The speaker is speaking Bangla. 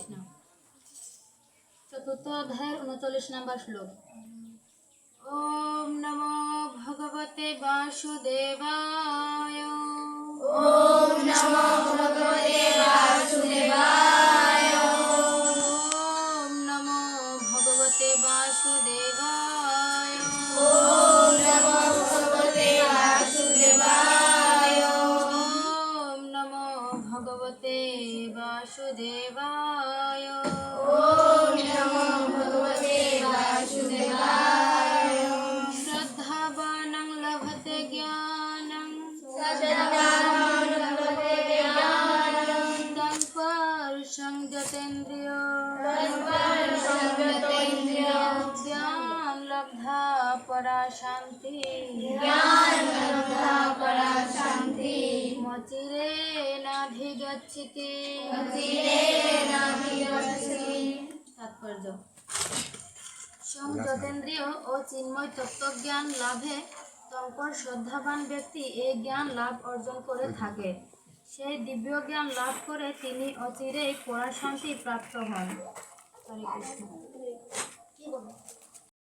কৃষ্ণ। চতুর্থ অধ্যায়ের 39 নম্বর শ্লোক। ওম নমো ভগবতে বাসুদেবায়। ওম নমো ভগবতে বাসুদেবায়। ওম নমো ভগবতে বাসুদেবায়। ওম নমো ভগবতে বাসুদেবায়। ওম নমো ভগবতে বাসুদেবায়। ওম নমো ভগবতে বাসুদেবায়। শ্রদ্ধাবানং লভতে জ্ঞানং শ্রদ্ধাবানং লভতে জ্ঞানং। তং পরশং যতেন্দ্রিয় জ্ঞান লব্ধা পরা শান্তি। মচিরেণাধিগচ্ছতি। তাৎপর্য: যতেন্দ্রিয় ও চিন্ময় তত্ত্বজ্ঞান লাভে তৎপর শ্রদ্ধাবান ব্যক্তি এই জ্ঞান লাভ অর্জন করে থাকে। সেই দিব্য জ্ঞান লাভ করে তিনি অচিরেই পরাশান্তি প্রাপ্ত হন। হরে কৃষ্ণ।